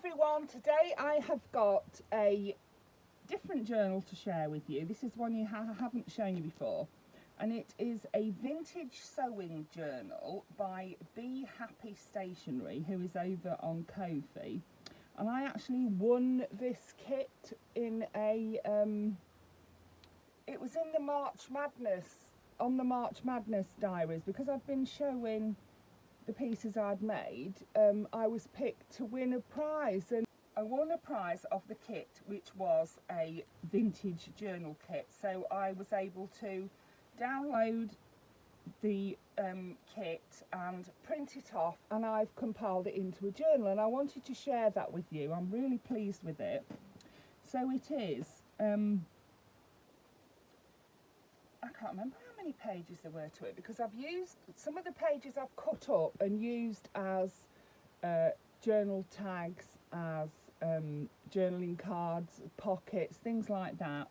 everyone, today I have got a different journal to share with you. This is one I haven't shown you before, and it is a vintage sewing journal by Be Happy Stationery, who is over on Ko-fi. And I actually won this kit in a it was in the March Madness, on the March Madness diaries, because I've been showing the pieces I'd made. I was picked to win a prize, and I won a prize of the kit, which was a vintage journal kit. So I was able to download the kit and print it off, and I've compiled it into a journal, and I wanted to share that with you. I'm really pleased with it. So it is I can't remember how many pages there were to it, because I've used some of the pages I've cut up and used as journal tags, as journaling cards, pockets, things like that.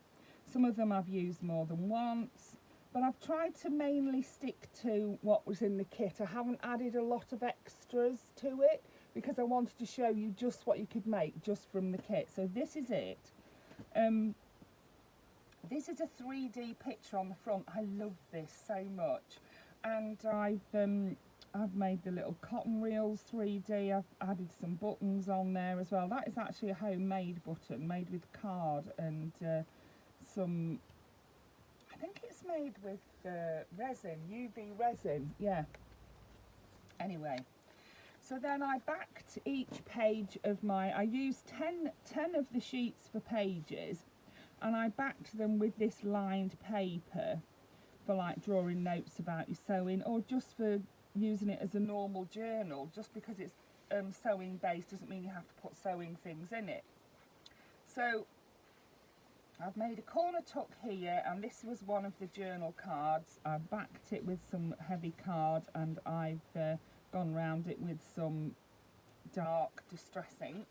Some of them I've used more than once, but I've tried to mainly stick to what was in the kit. I haven't added a lot of extras to it because I wanted to show you just what you could make just from the kit. So this is it. This is a 3D picture on the front. I love this so much, and I've made the little cotton reels 3D. I've added some buttons on there as well. That is actually a homemade button made with card and some, I think it's made with resin, UV resin, yeah. Anyway, so then I backed each page of I used 10 of the sheets for pages, and I backed them with this lined paper for like drawing notes about your sewing, or just for using it as a normal journal. Just because it's sewing based doesn't mean you have to put sewing things in it. So I've made a corner tuck here, and this was one of the journal cards. I've backed it with some heavy card, and I've gone round it with some dark distress ink.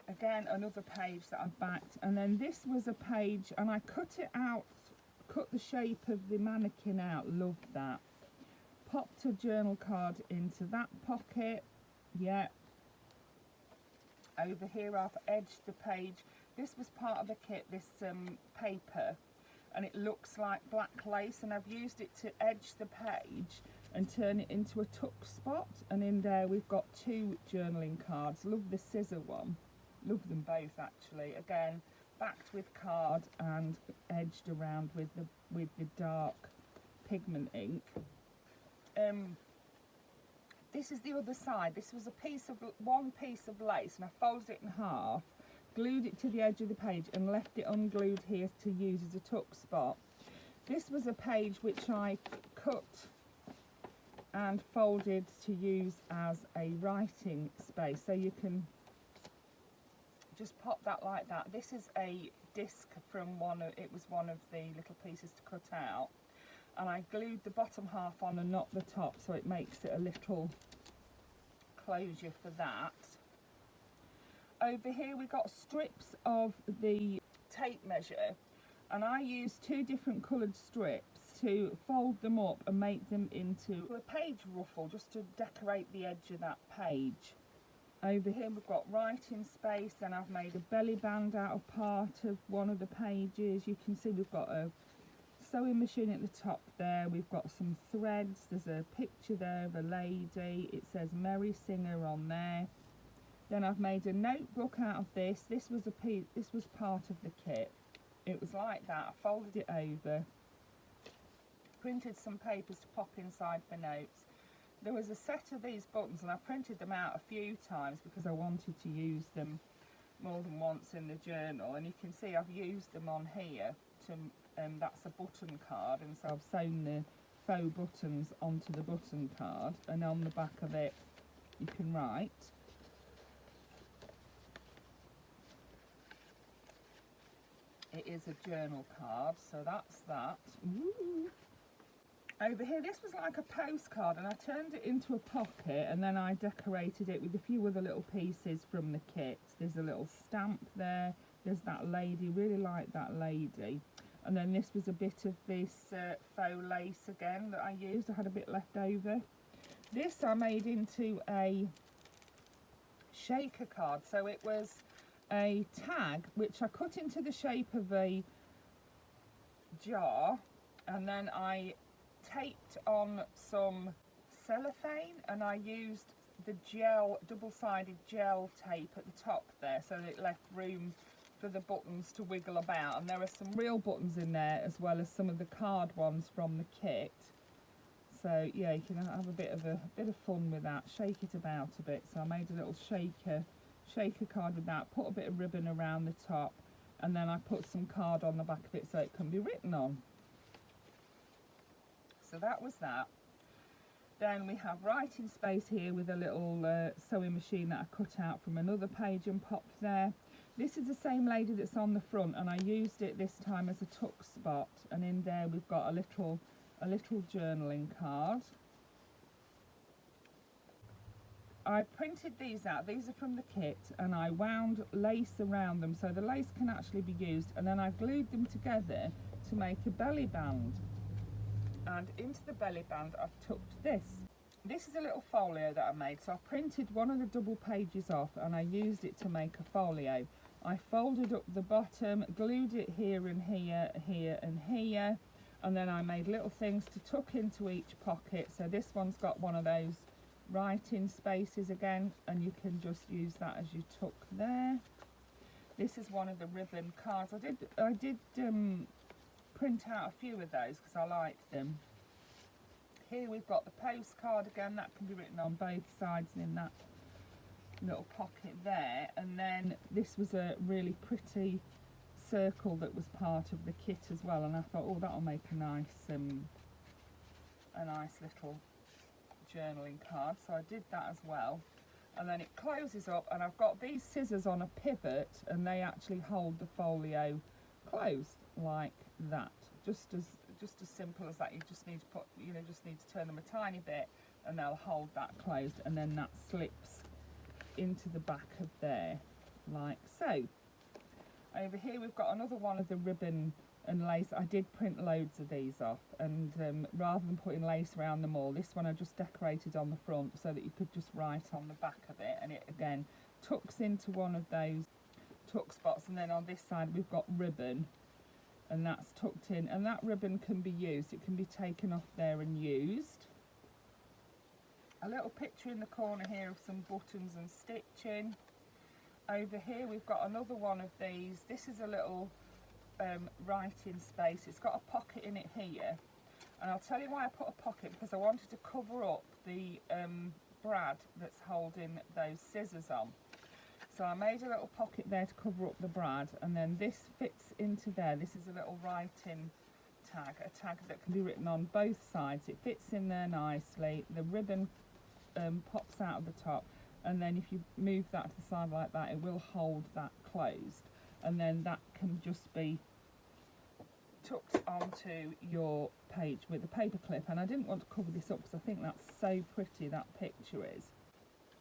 Again, another page that I've backed, and then this was a page, and I cut it out, cut the shape of the mannequin out, loved that. Popped a journal card into that pocket, yeah. Over here I've edged the page. This was part of the kit, this paper, and it looks like black lace, and I've used it to edge the page and turn it into a tuck spot, and in there we've got 2 journaling cards. Love the scissor one. Love them both actually. Again, backed with card and edged around with the dark pigment ink. This is the other side. This was one piece of lace, and I folded it in half, glued it to the edge of the page, and left it unglued here to use as a tuck spot. This was a page which I cut and folded to use as a writing space, so you can just pop that like that. This is a disc from it was one of the little pieces to cut out, and I glued the bottom half on and not the top, so it makes it a little closure for that. Over here we got strips of the tape measure, and I used 2 different coloured strips to fold them up and make them into a page ruffle, just to decorate the edge of that page. Over here we've got writing space, and I've made a belly band out of part of one of the pages. You can see we've got a sewing machine at the top there. We've got some threads. There's a picture there of a lady. It says Merry Singer on there. Then I've made a notebook out of this. This was part of the kit. It was like that. I folded it over, printed some papers to pop inside for notes. There was a set of these buttons, and I printed them out a few times because I wanted to use them more than once in the journal, and you can see I've used them on here to that's a button card, and so I've sewn the faux buttons onto the button card, and on the back of it you can write. It is a journal card, so that's that. Ooh. Over here, this was like a postcard, and I turned it into a pocket, and then I decorated it with a few other little pieces from the kit. There's a little stamp there, there's that lady, really like that lady. And then this was a bit of this faux lace again that I used. I had a bit left over. This I made into a shaker card. So it was a tag which I cut into the shape of a jar, and then I taped on some cellophane, and I used the gel, double-sided gel tape at the top there, so that it left room for the buttons to wiggle about. And there are some real buttons in there as well as some of the card ones from the kit. So yeah, you can have a bit of fun with that, shake it about a bit. So I made a little shaker card with that, put a bit of ribbon around the top, and then I put some card on the back of it so it can be written on. So that was that. Then we have writing space here with a little sewing machine that I cut out from another page and popped there. This is the same lady that's on the front, and I used it this time as a tuck spot, and in there we've got a little journaling card. I printed these out, these are from the kit, and I wound lace around them so the lace can actually be used, and then I glued them together to make a belly band. And into the belly band I've tucked this. This is a little folio that I made, so I printed one of the double pages off and I used it to make a folio. I folded up the bottom, glued it here and here, here and here, and then I made little things to tuck into each pocket. So this one's got one of those writing spaces again, and you can just use that as you tuck there. This is one of the ribbon cards. I did print out a few of those because I liked them. Here we've got the postcard again, that can be written on both sides and in that little pocket there. And then this was a really pretty circle that was part of the kit as well, and I thought, oh, that'll make a nice little journaling card, so I did that as well. And then it closes up, and I've got these scissors on a pivot, and they actually hold the folio closed like that. Just as simple as that. You just need to turn them a tiny bit, and they'll hold that closed, and then that slips into the back of there like so. Over here we've got another one of the ribbon and lace. I did print loads of these off, and rather than putting lace around them all, this one I just decorated on the front so that you could just write on the back of it, and it again tucks into one of those tuck spots. And then on this side we've got ribbon, and that's tucked in, and that ribbon can be used, it can be taken off there and used. A little picture in the corner here of some buttons and stitching. Over here we've got another one of these. This is a little writing space. It's got a pocket in it here, and I'll tell you why I put a pocket, because I wanted to cover up the brad that's holding those scissors on. So I made a little pocket there to cover up the brad, and then this fits into there. This is a little writing tag, a tag that can be written on both sides. It fits in there nicely. The ribbon pops out of the top, and then if you move that to the side like that, it will hold that closed, and then that can just be tucked onto your page with a paper clip. And I didn't want to cover this up because I think that's so pretty, that picture is.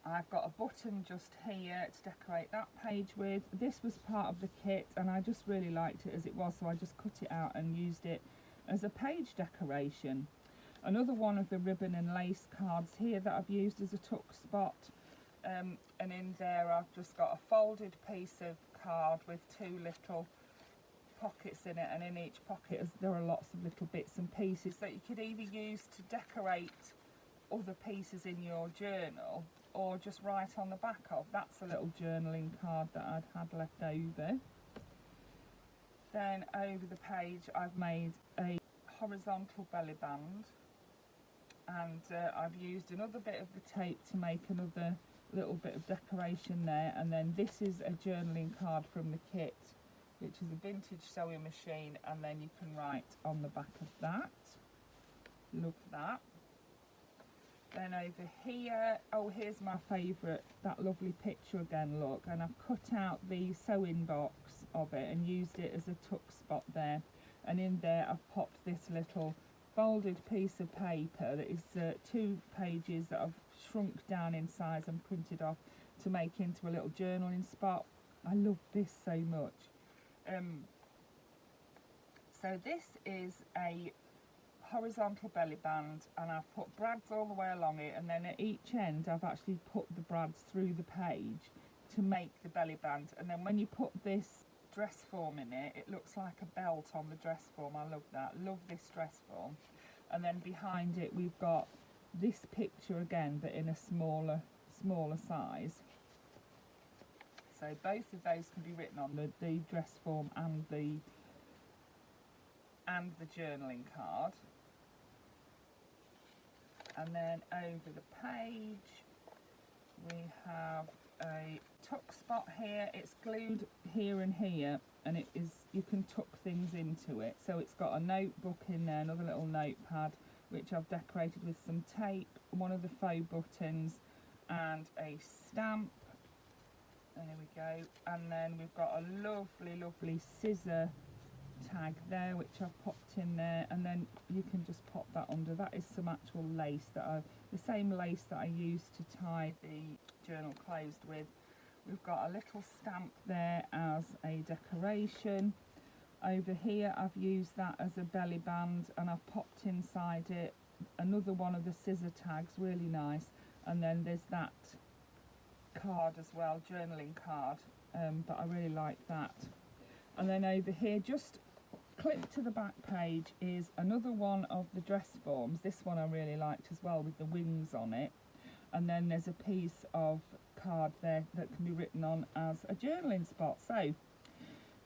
I've got a button just here to decorate that page with. This was part of the kit, and I just really liked it as it was, so I just cut it out and used it as a page decoration. Another one of the ribbon and lace cards here that I've used as a tuck spot, and in there I've just got a folded piece of card with two little pockets in it, and in each pocket there are lots of little bits and pieces that you could either use to decorate other pieces in your journal or just write on the back of. That's a little journaling card that I'd had left over. Then over the page I've made a horizontal belly band, and I've used another bit of the tape to make another little bit of decoration there. And then this is a journaling card from the kit, which is a vintage sewing machine, and then you can write on the back of that. Love that. Then over here, oh, here's my favourite, that lovely picture again, look, and I've cut out the sewing box of it and used it as a tuck spot there, and in there I've popped this little folded piece of paper that is 2 pages that I've shrunk down in size and printed off to make into a little journaling spot. I love this so much. So this is a horizontal belly band, and I've put brads all the way along it, and then at each end I've actually put the brads through the page, to make the belly band, and then when you put this dress form in it, it looks like a belt on the dress form. I love that, love this dress form. And then behind it we've got this picture again, but in a smaller size. So both of those can be written on the dress form and the journaling card. And then over the page we have a tuck spot here. It's glued here and here, and it is, you can tuck things into it. So it's got a notebook in there, another little notepad which I've decorated with some tape, one of the faux buttons, and a stamp. There we go. And then we've got a lovely scissor tag there which I've popped in there, and then you can just pop that under. That is some actual lace that the same lace that I used to tie the journal closed with. We've got a little stamp there as a decoration. Over here I've used that as a belly band, and I've popped inside it another one of the scissor tags, really nice. And then there's that card as well, journaling card, but I really like that. And then over here, just clipped to the back page, is another one of the dress forms. This one I really liked as well, with the wings on it. And then there's a piece of card there that can be written on as a journaling spot. So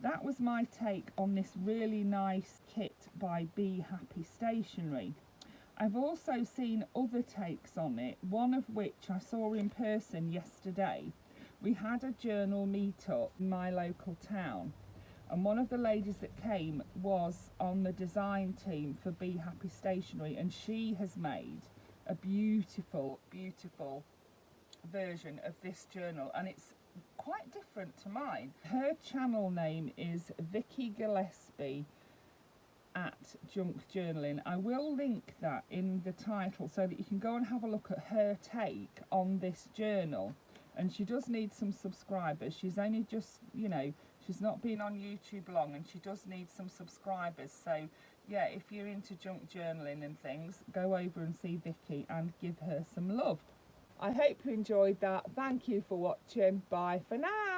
that was my take on this really nice kit by Be Happy Stationery. I've also seen other takes on it, one of which I saw in person yesterday. We had a journal meetup in my local town, and one of the ladies that came was on the design team for Be Happy Stationery, and she has made a beautiful version of this journal, and it's quite different to mine. Her channel name is Vicki Gillespie at junkjournalling. I will link that in the title so that you can go and have a look at her take on this journal. And she does need some subscribers. She's only just, you know, she's not been on YouTube long, and she does need some subscribers. So yeah, if you're into junk journaling and things, go over and see Vicki and give her some love. I hope you enjoyed that. Thank you for watching. Bye for now.